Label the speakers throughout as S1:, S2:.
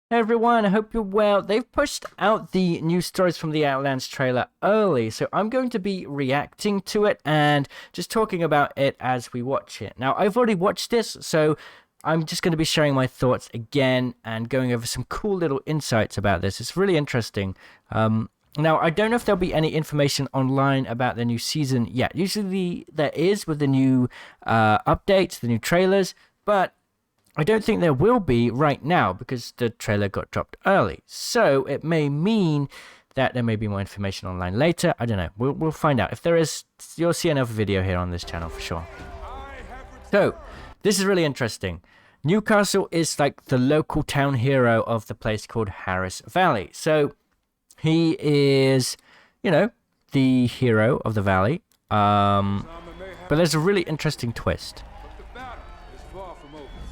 S1: Hey everyone, I hope you're well. They've pushed out the new stories from the Outlands trailer early, so I'm going to be reacting to it and just talking about it as we watch it. Now, I've already watched this, so I'm just going to be sharing my thoughts again and going over some cool little insights about this. It's really interesting. Now, I don't know if there'll be any information online about the new season yet. Usually there is with the new updates, the new trailers, but I don't think there will be right now because the trailer got dropped early. So it may mean that there may be more information online later. I don't know. We'll find out. If there is, you'll see another video here on this channel for sure. So this is really interesting. Newcastle is like the local town hero of the place called Harris Valley. So he is, you know, the hero of the valley. But there's a really interesting twist.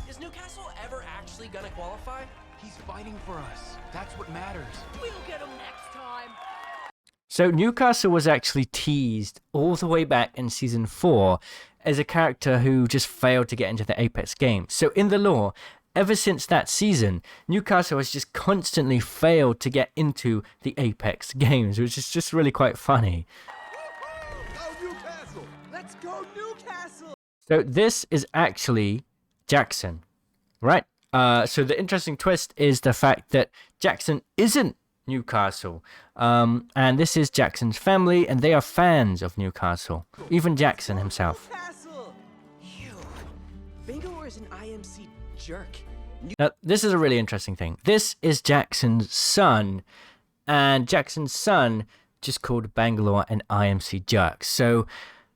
S2: Is Newcastle ever actually gonna qualify?
S3: He's fighting for us. That's what matters.
S2: We'll get him next time.
S1: So Newcastle was actually teased all the way back in season 4 as a character who just failed to get into the Apex games. So in the lore, ever since that season, Newcastle has just constantly failed to get into the Apex games, which is just really quite funny.
S3: Go Newcastle! Let's go Newcastle!
S1: So this is actually Jackson, right? So the interesting twist is the fact that Jackson isn't Newcastle. And this is Jackson's family, and they are fans of Newcastle. Even Jackson himself.
S2: Newcastle! Ew. Bingo is an IMC jerk.
S1: Now, this is a really interesting thing. This is Jackson's son, and Jackson's son just called Bangalore an IMC jerk. So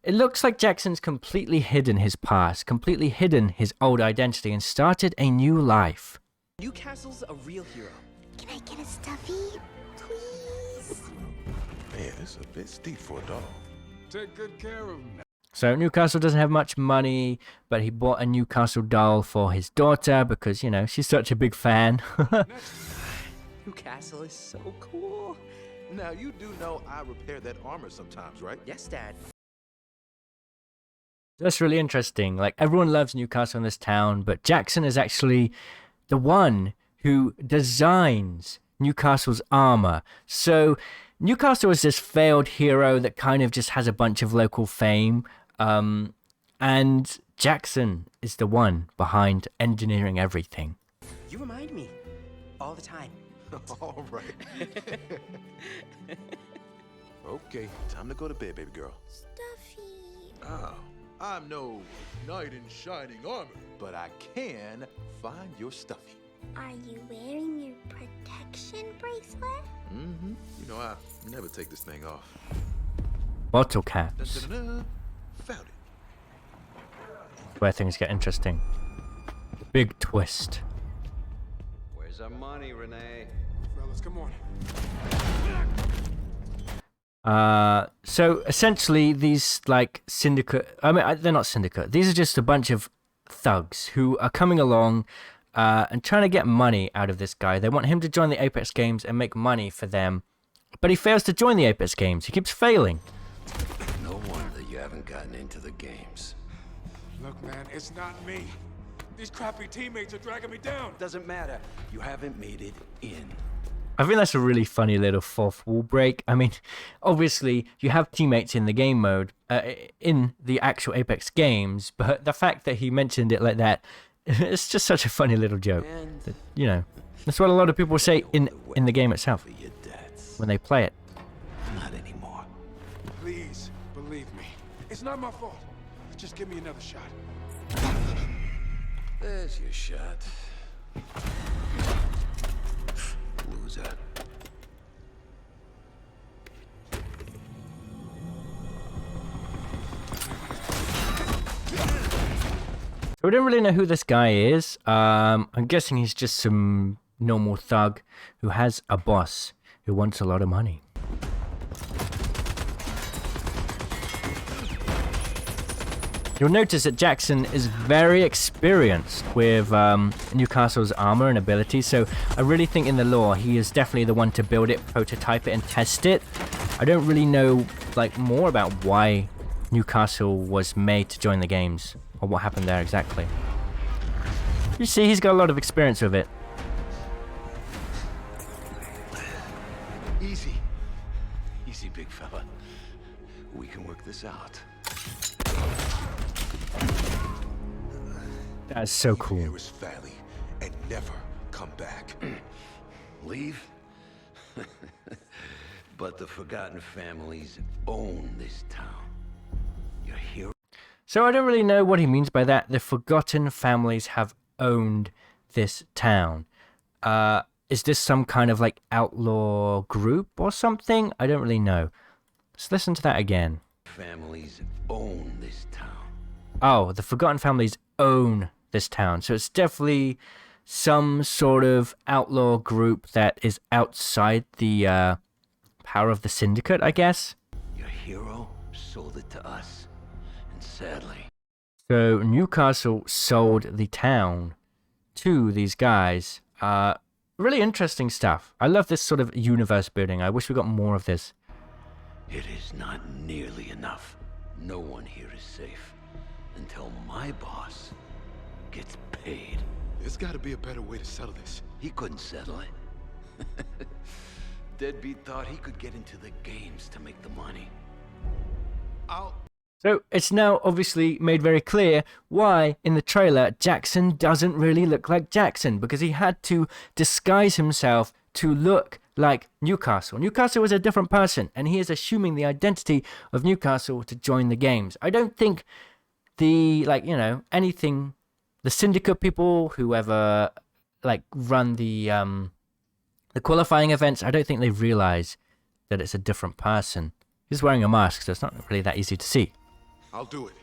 S1: it looks like Jackson's completely hidden his past, completely hidden his old identity, and started a new life.
S2: Newcastle's a real hero.
S4: Can I get a stuffy, please?
S5: Man, it's a bit steep for a dog.
S3: Take good care of him.
S1: So Newcastle doesn't have much money, but he bought a Newcastle doll for his daughter because, you know, she's such a big fan.
S2: Newcastle is so cool.
S5: Now, you do know I repair that armor sometimes, right?
S2: Yes, Dad.
S1: That's really interesting. Like, everyone loves Newcastle in this town, but Jackson is actually the one who designs Newcastle's armor. So Newcastle is this failed hero that kind of just has a bunch of local fame. And Jackson is the one behind engineering everything.
S2: You remind me all the time.
S5: All right. Okay, time to go to bed, baby girl.
S4: Stuffy.
S5: Oh, I'm no knight in shining armor, but I can find your stuffy.
S4: Are you wearing your protection bracelet?
S5: Mm-hmm. You know, I never take this thing off.
S1: Bottle caps.
S5: Dun-dun-dun-dun. Found it.
S1: Where things get interesting. Big twist.
S6: Where's our money, Renee?
S3: Fellas, come on.
S1: So essentially these like syndicate, I mean, they're not syndicate. These are just a bunch of thugs who are coming along and trying to get money out of this guy. They want him to join the Apex games and make money for them, but he fails to join the Apex games. He keeps failing.
S6: No wonder you haven't gotten into the games.
S3: Look, man, it's not me. These crappy teammates are dragging me down.
S6: Doesn't matter. You haven't made it in.
S1: I think that's a really funny little fourth wall break. I mean, obviously, you have teammates in the game mode, in the actual Apex games, but the fact that he mentioned it like that, it's just such a funny little joke.
S6: And
S1: That, you know, that's what a lot of people say in the game itself
S6: for your debts.
S1: when they play it.
S6: Not anymore.
S3: Please, believe me. It's not my fault. Just give me another shot.
S6: There's your shot. Loser.
S1: So we don't really know who this guy is. I'm guessing he's just some normal thug who has a boss who wants a lot of money. You'll notice that Jackson is very experienced with Newcastle's armor and abilities, so I really think in the lore he is definitely the one to build it, prototype it, and test it. I don't really know like more about why Newcastle was made to join the games, or what happened there exactly. You see, he's got a lot of experience with it.
S6: Easy. Easy, big fella. We can work this out.
S1: That's so cool.
S3: Harris Valley and never come back.
S6: Leave? But the Forgotten families own this town. Your hero.
S1: So I don't really know what he means by that. The Forgotten families have owned this town. Is this some kind of like outlaw group or something? I don't really know. Let's listen to that again.
S6: Families own this town.
S1: Oh, the Forgotten families own this town. So it's definitely some sort of outlaw group that is outside the power of the syndicate, I guess.
S6: Your hero sold it to us. And sadly,
S1: So Newcastle sold the town to these guys. Really interesting stuff. I love this sort of universe building. I wish we got more of this.
S6: it is not nearly enough. No one here is safe until my boss gets paid.
S3: There's gotta be a better way to settle this.
S6: He couldn't settle it. Deadbeat thought he could get into the games to make the money.
S1: So it's now obviously made very clear why in the trailer Jackson doesn't really look like Jackson, because he had to disguise himself to look like Newcastle. Newcastle is a different person, and he is assuming the identity of Newcastle to join the games. I don't think the, like, you know, anything, the syndicate people, whoever like run the qualifying events, I don't think they realize that it's a different person. He's wearing a mask, so it's not really that easy to see.
S3: I'll do it.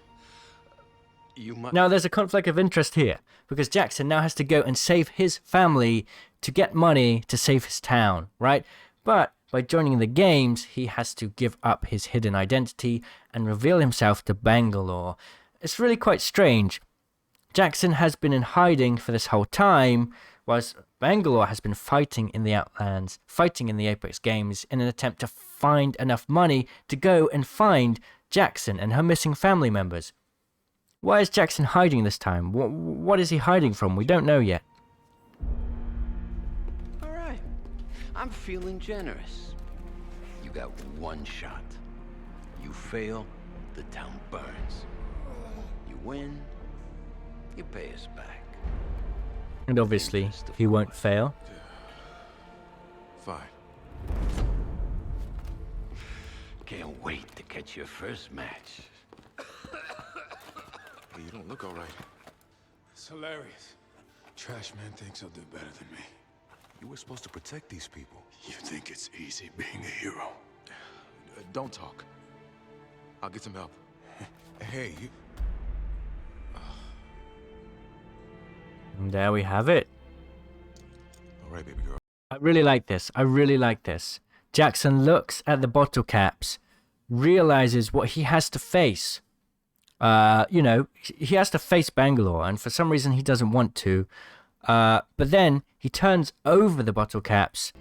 S6: You must.
S1: Now, there's a conflict of interest here, because Jackson now has to go and save his family to get money to save his town, right? But by joining the games, he has to give up his hidden identity and reveal himself to Bangalore. It's really quite strange. Jackson has been in hiding for this whole time, whilst Bangalore has been fighting in the Outlands, fighting in the Apex games in an attempt to find enough money to go and find Jackson and her missing family members. Why is Jackson hiding this time? What is he hiding from? We don't know yet.
S6: All right. I'm feeling generous. You got one shot. You fail, the town burns. You win, you pay us back.
S1: And obviously, he won't fail.
S3: Fine.
S6: Can't wait to catch your first match.
S3: Hey, you don't look all right. It's hilarious. Trash man thinks he'll do better than me. You were supposed to protect these people.
S7: You think it's easy being a hero?
S3: Don't talk. I'll get some help. Hey, you...
S1: And there we have it.
S3: All right, baby girl.
S1: I really like this. I really like this. Jackson looks at the bottle caps, realizes what he has to face. You know, he has to face Bangalore, and for some reason he doesn't want to. But then he turns over the bottle caps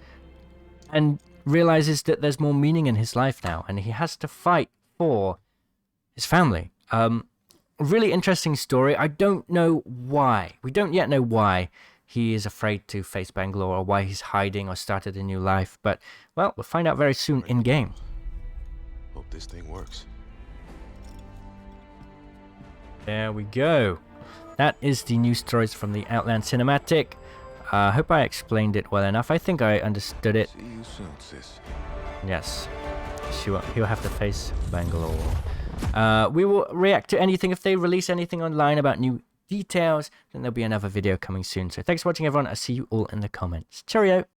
S1: and realizes that there's more meaning in his life now, and he has to fight for his family. Really interesting story. I don't know why. We don't yet know why he is afraid to face Bangalore, or why he's hiding or started a new life. But, well, we'll find out very soon in-game.
S3: Hope this thing works.
S1: There we go. That is the new stories from the Outland cinematic. I hope I explained it well enough. I think I understood it.
S3: See you soon, sis.
S1: Yes. He'll have to face Bangalore. We will react to anything. If they release anything online about new details, then there'll be another video coming soon. So thanks for watching, everyone. I'll see you all in the comments. Cheerio!